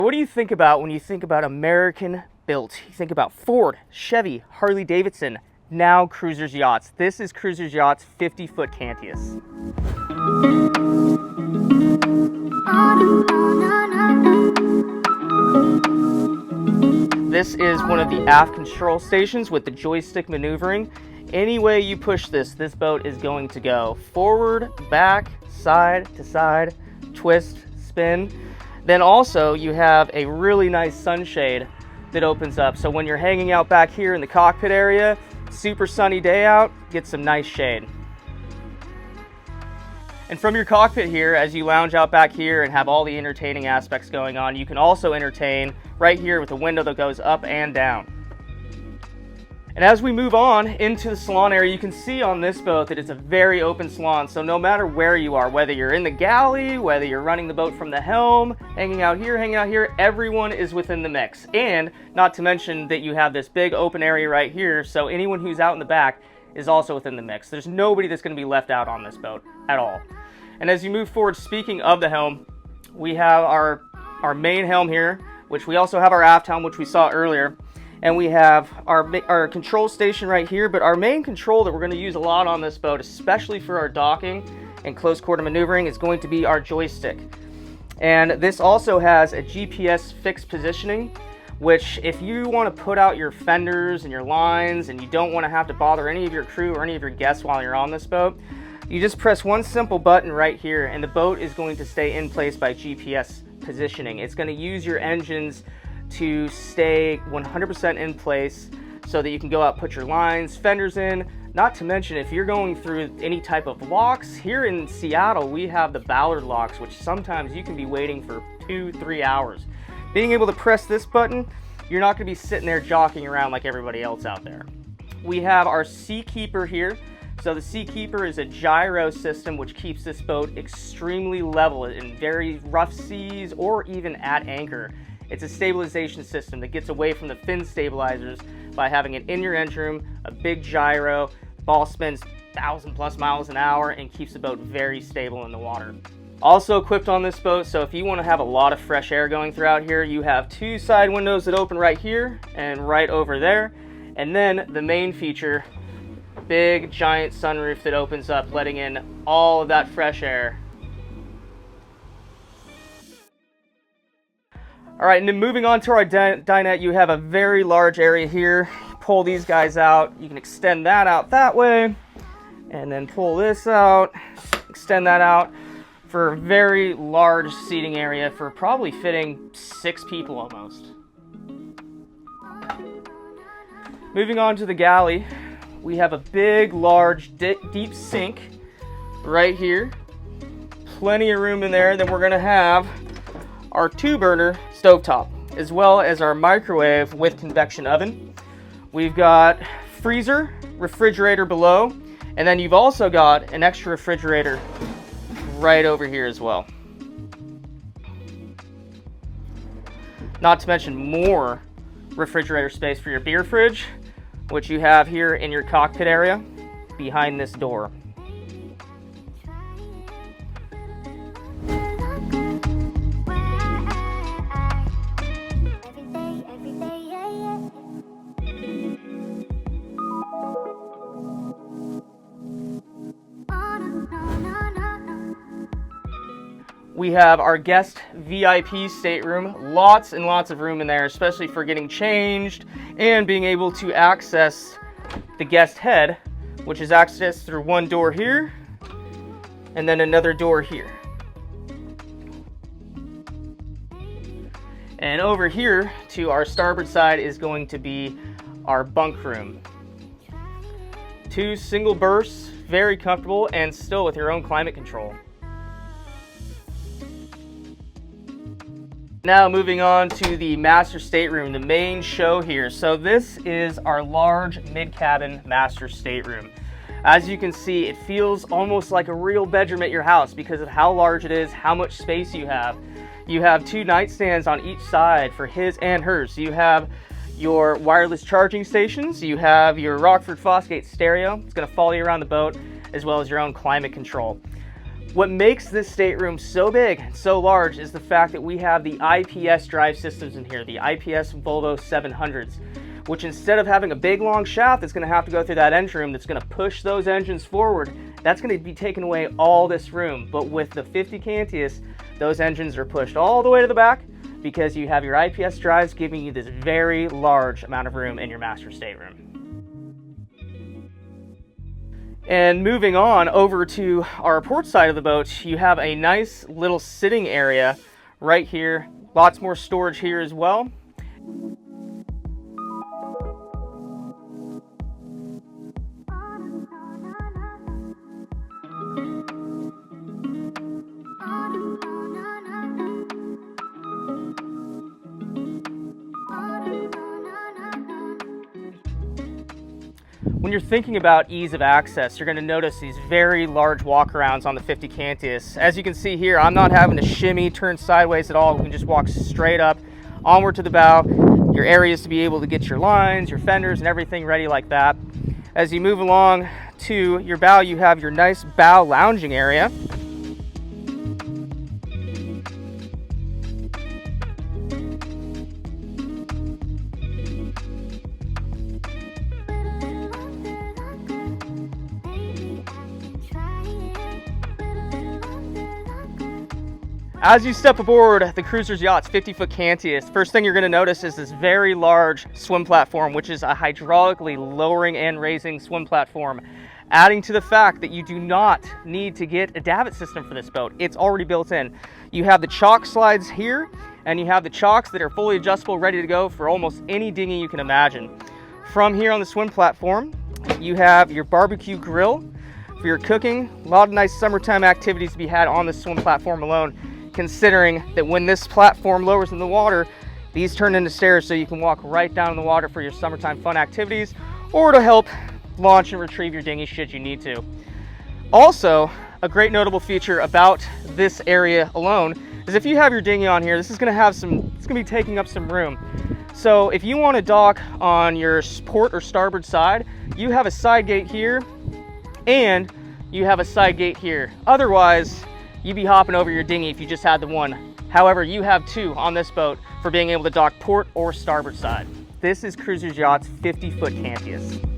What do you think about when you think about American built? You think about Ford, Chevy, Harley Davidson, now Cruisers Yachts. This is Cruisers Yachts 50-foot Cantius. This is one of the aft control stations with the joystick maneuvering. Any way you push this boat is going to go forward, back, side to side, twist, spin. Then also you have a really nice sunshade that opens up. So when you're hanging out back here in the cockpit area, super sunny day out, get some nice shade. And from your cockpit here, as you lounge out back here and have all the entertaining aspects going on, you can also entertain right here with a window that goes up and down. And as we move on into the salon area, you can see on this boat that it's a very open salon. So no matter where you are, whether you're in the galley, whether you're running the boat from the helm, hanging out here, everyone is within the mix. And not to mention that you have this big open area right here, so anyone who's out in the back is also within the mix. There's nobody that's going to be left out on this boat at all. And as you move forward, speaking of the helm, we have our main helm here, which we also have our aft helm, which we saw earlier. And we have our control station right here, but our main control that we're going to use a lot on this boat, especially for our docking and close quarter maneuvering, is going to be our joystick. And this also has a GPS fixed positioning, which if you want to put out your fenders and your lines and you don't want to have to bother any of your crew or any of your guests while you're on this boat, you just press one simple button right here and the boat is going to stay in place by GPS positioning. It's going to use your engines to stay 100% in place so that you can go out, put your lines, fenders in. Not to mention, if you're going through any type of locks, here in Seattle, we have the Ballard locks, which sometimes you can be waiting for 2-3 hours. Being able to press this button, you're not gonna be sitting there jockeying around like everybody else out there. We have our Seakeeper here. So the Seakeeper is a gyro system which keeps this boat extremely level in very rough seas or even at anchor. It's a stabilization system that gets away from the fin stabilizers by having it in your engine room, a big gyro, ball spins 1,000+ miles an hour and keeps the boat very stable in the water. Also equipped on this boat, so if you want to have a lot of fresh air going throughout here, you have 2 side windows that open right here and right over there. And then the main feature, big giant sunroof that opens up, letting in all of that fresh air. All right, and then moving on to our dinette, you have a very large area here. Pull these guys out. You can extend that out that way, and then pull this out, extend that out for a very large seating area for probably fitting 6 people almost. Moving on to the galley, we have a big, large, deep sink right here. Plenty of room in there. Then we're gonna have our 2-burner stovetop, as well as our microwave with convection oven. We've got freezer, refrigerator below, and then you've also got an extra refrigerator right over here as well. Not to mention more refrigerator space for your beer fridge, which you have here in your cockpit area behind this door. We have our guest VIP stateroom, lots and lots of room in there, especially for getting changed and being able to access the guest head, which is accessed through one door here and then another door here. And over here to our starboard side is going to be our bunk room. 2 single berths, very comfortable and still with your own climate control. Now moving on to the master stateroom, the main show here. So this is our large mid-cabin master stateroom. As you can see, it feels almost like a real bedroom at your house because of how large it is, how much space you have. You have 2 nightstands on each side for his and hers. You have your wireless charging stations, you have your Rockford Fosgate stereo, it's going to follow you around the boat, as well as your own climate control. What makes this stateroom so big and so large is the fact that we have the IPS drive systems in here, the IPS Volvo 700s, which instead of having a big long shaft that's going to have to go through that engine room that's going to push those engines forward, that's going to be taking away all this room. But with the 50 Cantius, those engines are pushed all the way to the back because you have your IPS drives giving you this very large amount of room in your master stateroom. And moving on over to our port side of the boat, you have a nice little sitting area right here. Lots more storage here as well. When you're thinking about ease of access, you're going to notice these very large walkarounds on the 50 Cantius. As you can see here, I'm not having to shimmy, turn sideways at all. We can just walk straight up, onward to the bow. Your areas to be able to get your lines, your fenders, and everything ready like that. As you move along to your bow, you have your nice bow lounging area. As you step aboard the Cruisers Yachts 50-foot Cantius, first thing you're going to notice is this very large swim platform, which is a hydraulically lowering and raising swim platform, adding to the fact that you do not need to get a davit system for this boat. It's already built in. You have the chock slides here, and you have the chocks that are fully adjustable, ready to go for almost any dinghy you can imagine. From here on the swim platform, you have your barbecue grill for your cooking. A lot of nice summertime activities to be had on the swim platform alone, considering that when this platform lowers in the water, these turn into stairs so you can walk right down in the water for your summertime fun activities or to help launch and retrieve your dinghy should you need to. Also, a great notable feature about this area alone is if you have your dinghy on here, this is going to be taking up some room. So if you want to dock on your port or starboard side, you have a side gate here and you have a side gate here. Otherwise, you'd be hopping over your dinghy if you just had the one. However, you have two on this boat for being able to dock port or starboard side. This is Cruisers Yachts 50-foot Cantius.